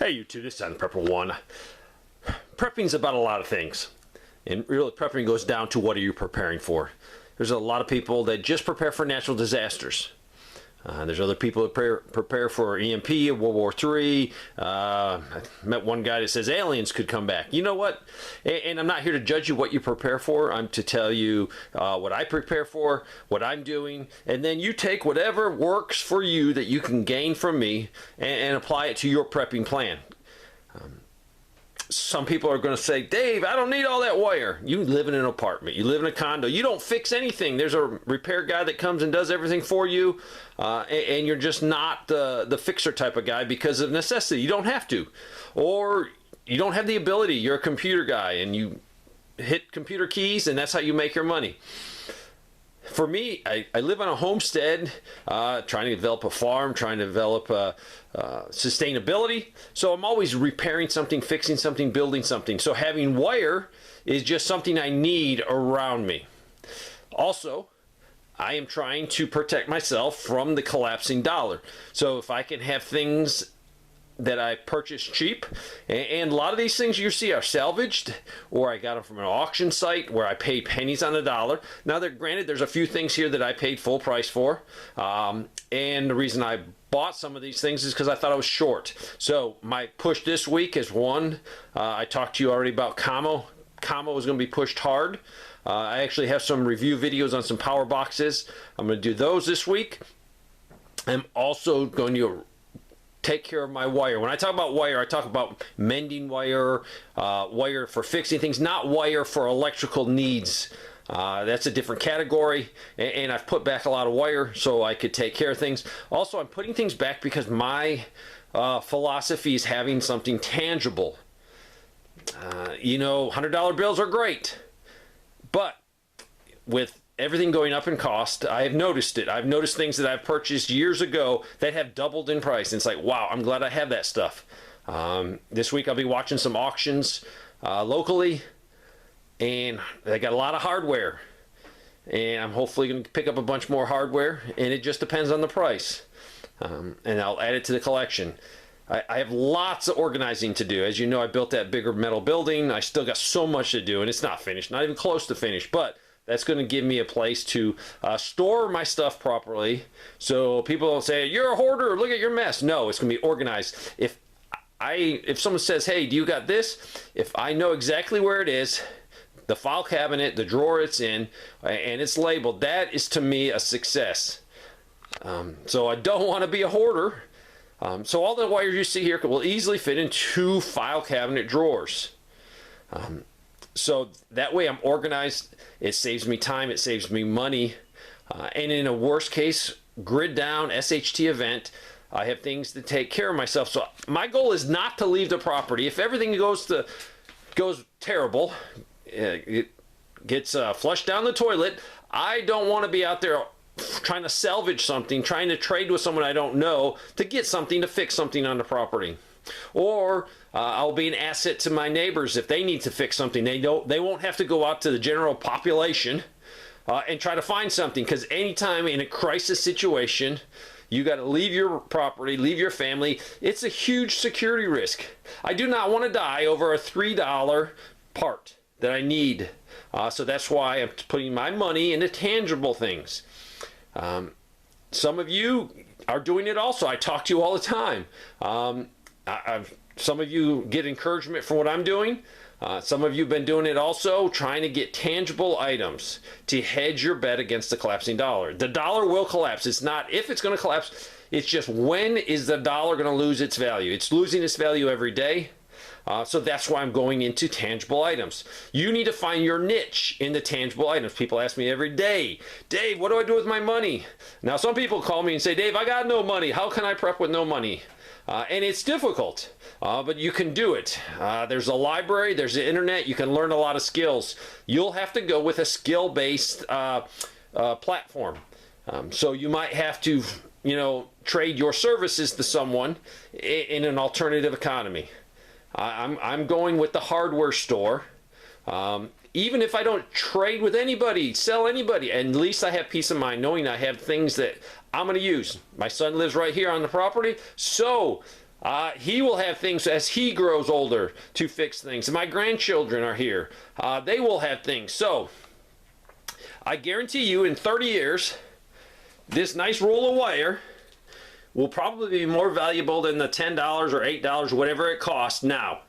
Hey YouTube, this is Silent Prepper 1. Prepping's about a lot of things. And really prepping goes down to what are you preparing for. There's a lot of people that just prepare for natural disasters. There's other people that prepare for EMP, World War III. I met one guy that says aliens could come back. You know what? And I'm not here to judge you what you prepare for. I'm to tell you what I prepare for, what I'm doing, and then you take whatever works for you that you can gain from me and apply it to your prepping plan. Some people are going to say, Dave, I don't need all that wire. You live in an apartment. You live in a condo. You don't fix anything. There's a repair guy that comes and does everything for you, and you're just not the fixer type of guy because of necessity. You don't have to. Or you don't have the ability. You're a computer guy, and you hit computer keys, and that's how you make your money. For me, I live on a homestead, trying to develop a farm, trying to develop sustainability. So I'm always repairing something, fixing something, building something. So having wire is just something I need around me. Also, I am trying to protect myself from the collapsing dollar. So if I can have things that I purchased cheap, and a lot of these things you see are salvaged, or I got them from an auction site where I paid pennies on the dollar. Now, granted, there's a few things here that I paid full price for, and the reason I bought some of these things is because I thought I was short. So my push this week is one. I talked to you already about Camo. Camo is going to be pushed hard. I actually have some review videos on some power boxes. I'm going to do those this week. I'm also going to take care of my wire. When I talk about wire, I talk about mending wire, wire for fixing things, not wire for electrical needs. That's a different category, and I've put back a lot of wire so I could take care of things. Also, I'm putting things back because my philosophy is having something tangible. You know, $100 bills are great, but with everything going up in cost, I have noticed it. I've noticed things that I've purchased years ago that have doubled in price. And it's like, wow, I'm glad I have that stuff. This week I'll be watching some auctions locally, and they got a lot of hardware. And I'm hopefully going to pick up a bunch more hardware, and it just depends on the price. And I'll add it to the collection. I have lots of organizing to do. As you know, I built that bigger metal building. I still got so much to do, and it's not finished, not even close to finished, but that's going to give me a place to store my stuff properly, so people don't say, you're a hoarder, look at your mess. No, it's going to be organized. If someone says, hey, do you got this? If I know exactly where it is, the file cabinet, the drawer it's in, and it's labeled, that is to me a success. So I don't want to be a hoarder. So all the wires you see here will easily fit in 2 file cabinet drawers. So that way I'm organized. It saves me time, it saves me money, and in a worst case grid down SHT event, I have things to take care of myself. So my goal is not to leave the property. If everything goes terrible, it gets flushed down the toilet, I don't want to be out there trying to salvage something, trying to trade with someone I don't know to get something, to fix something on the property. Or I'll be an asset to my neighbors if they need to fix something. They won't have to go out to the general population and try to find something, because anytime in a crisis situation, you got to leave your property, leave your family. It's a huge security risk. I do not want to die over a $3 part that I need. So that's why I'm putting my money into tangible things. Some of you are doing it also. I talk to you all the time. Some of you get encouragement from what I'm doing. Some of you have been doing it also, trying to get tangible items to hedge your bet against the collapsing dollar. The dollar will collapse. It's not if it's going to collapse. It's just when is the dollar going to lose its value. It's losing its value every day. So that's why I'm going into tangible items. You need to find your niche in the tangible items. People ask me every day, Dave, what do I do with my money? Now, some people call me and say, Dave, I got no money. How can I prep with no money? And it's difficult, but you can do it. There's a library, there's the internet, you can learn a lot of skills. You'll have to go with a skill-based platform. So you might have to, trade your services to someone in an alternative economy. I'm going with the hardware store. Even if I don't trade with anybody, sell anybody, at least I have peace of mind knowing I have things that I'm going to use. My son lives right here on the property, so He will have things as he grows older to fix things. My grandchildren are here. They will have things. So I guarantee you in 30 years, this nice roll of wire will probably be more valuable than the $10 or $8, whatever it costs now.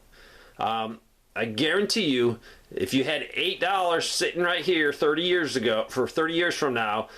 I guarantee you, if you had $8 sitting right here 30 years ago, for 30 years from now,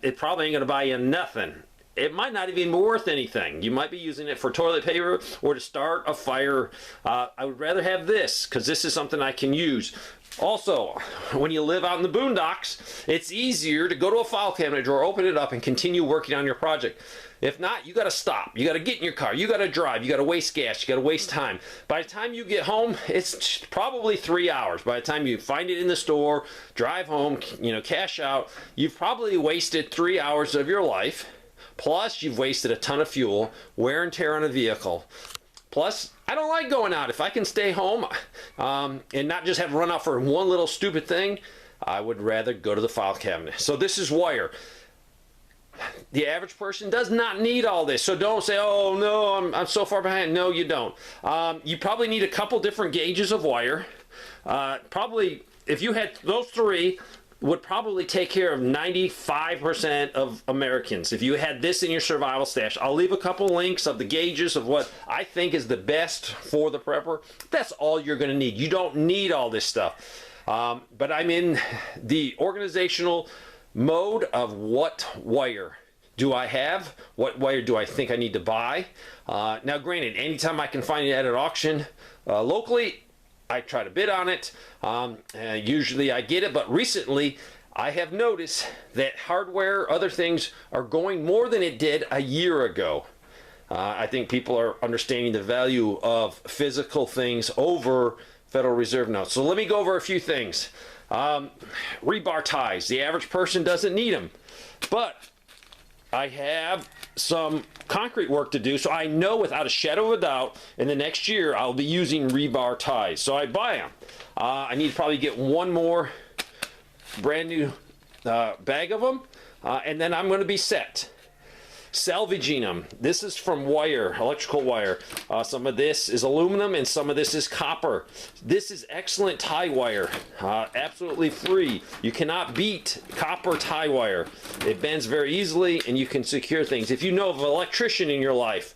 it probably ain't going to buy you nothing. It might not even be worth anything. You might be using it for toilet paper or to start a fire. I would rather have this because this is something I can use. Also, when you live out in the boondocks, it's easier to go to a file cabinet drawer, open it up, and continue working on your project. If not, you got to stop. You got to get in your car. You got to drive. You got to waste gas. You got to waste time. By the time you get home, it's probably 3 hours. By the time you find it in the store, drive home, cash out, you've probably wasted 3 hours of your life. Plus, you've wasted a ton of fuel, wear and tear on a vehicle. Plus, I don't like going out. If I can stay home and not just have run out for one little stupid thing, I would rather go to the file cabinet. So this is wire. The average person does not need all this. So don't say, oh, no, I'm so far behind. No, you don't. You probably need a couple different gauges of wire. Probably, if you had those three, would probably take care of 95% of Americans. If you had this in your survival stash, I'll leave a couple links of the gauges of what I think is the best for the prepper. That's all you're going to need. You don't need all this stuff. But I'm in the organizational mode of what wire do I have? What wire do I think I need to buy? Now, granted, anytime I can find it at an auction locally, I try to bid on it. Usually I get it, but recently I have noticed that hardware, other things are going more than it did a year ago. I think people are understanding the value of physical things over Federal Reserve notes. So let me go over a few things. Rebar ties. The average person doesn't need them, but I have some concrete work to do, so I know without a shadow of a doubt in the next year I'll be using rebar ties. So I buy them. I need to probably get one more brand new bag of them, and then I'm going to be set. Salvaging them. This is from wire, electrical wire. Some of this is aluminum and some of this is copper. This is excellent tie wire. Absolutely free. You cannot beat copper tie wire. It bends very easily and you can secure things. If you know of an electrician in your life,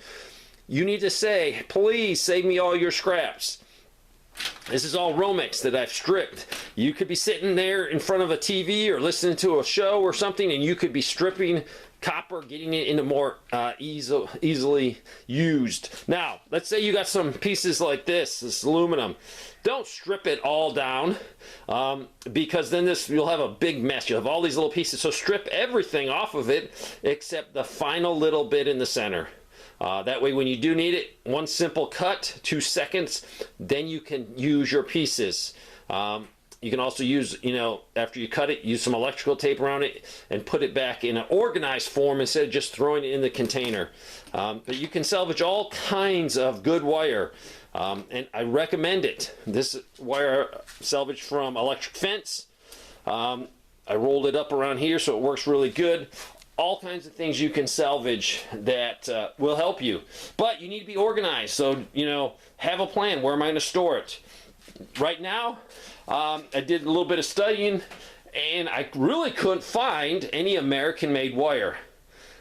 you need to say, please save me all your scraps. This is all Romex that I've stripped. You could be sitting there in front of a TV or listening to a show or something and you could be stripping copper, getting it into more easily used. Now, let's say you got some pieces like this aluminum. Don't strip it all down because then you'll have a big mess. You'll have all these little pieces. So strip everything off of it except the final little bit in the center. That way when you do need it, one simple cut, 2 seconds, then you can use your pieces. You can also use, after you cut it, use some electrical tape around it and put it back in an organized form instead of just throwing it in the container. But you can salvage all kinds of good wire, and I recommend it. This wire salvaged from Electric Fence. I rolled it up around here so it works really good. All kinds of things you can salvage that will help you. But you need to be organized. So, have a plan. Where am I going to store it? Right now, I did a little bit of studying, and I really couldn't find any American-made wire.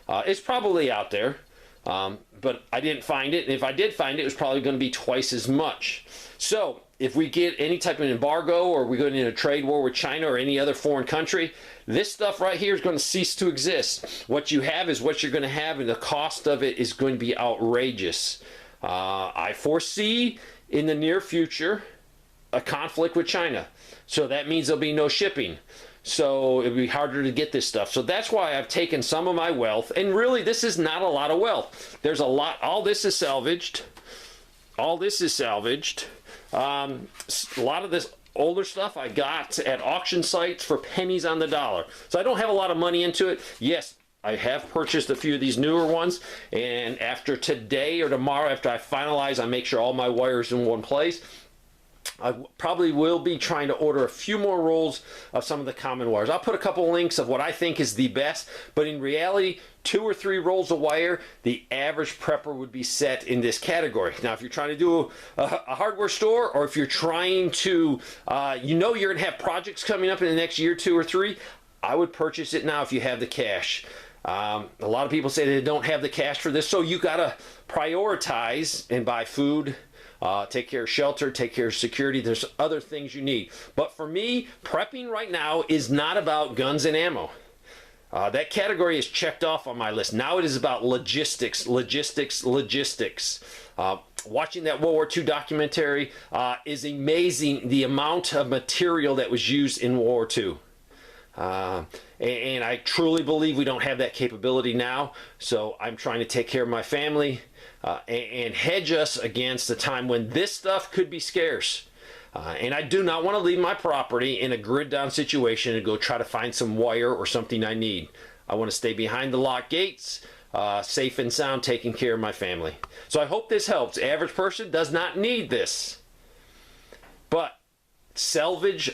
It's probably out there, but I didn't find it. And if I did find it, it was probably going to be twice as much. So if we get any type of embargo or we go into a trade war with China or any other foreign country, this stuff right here is going to cease to exist. What you have is what you're going to have, and the cost of it is going to be outrageous. I foresee in the near future a conflict with China. So that means there'll be no shipping. So it'll be harder to get this stuff. So that's why I've taken some of my wealth, and really this is not a lot of wealth. There's a lot. All this is salvaged. All this is salvaged. A lot of this older stuff I got at auction sites for pennies on the dollar. So I don't have a lot of money into it. Yes, I have purchased a few of these newer ones, and after today or tomorrow, after I finalize, I make sure all my wires in one place. I probably will be trying to order a few more rolls of some of the common wires. I'll put a couple links of what I think is the best, but in reality, 2 or 3 rolls of wire, the average prepper would be set in this category. Now, if you're trying to do a hardware store, or if you're trying to, you're going to have projects coming up in the next year, 2 or 3, I would purchase it now if you have the cash. A lot of people say they don't have the cash for this, so you got to prioritize and buy food, take care of shelter, take care of security. There's other things you need. But for me, prepping right now is not about guns and ammo. That category is checked off on my list. Now it is about logistics. Watching that World War II documentary is amazing, the amount of material that was used in World War II. And I truly believe we don't have that capability now. So I'm trying to take care of my family and hedge us against the time when this stuff could be scarce. And I do not want to leave my property in a grid down situation and go try to find some wire or something I need. I want to stay behind the locked gates, safe and sound, taking care of my family. So I hope this helps. The average person does not need this. But salvage.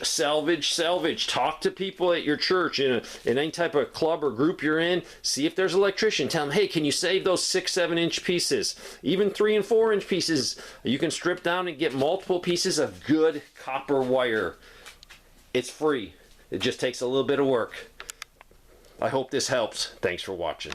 Talk to people at your church, in any type of club or group you're in. See if there's an electrician. Tell them, hey, can you save those 6-7 inch pieces, even 3 and 4 inch pieces? You can strip down and get multiple pieces of good copper wire. It's free. It just takes a little bit of work. I hope this helps. Thanks for watching.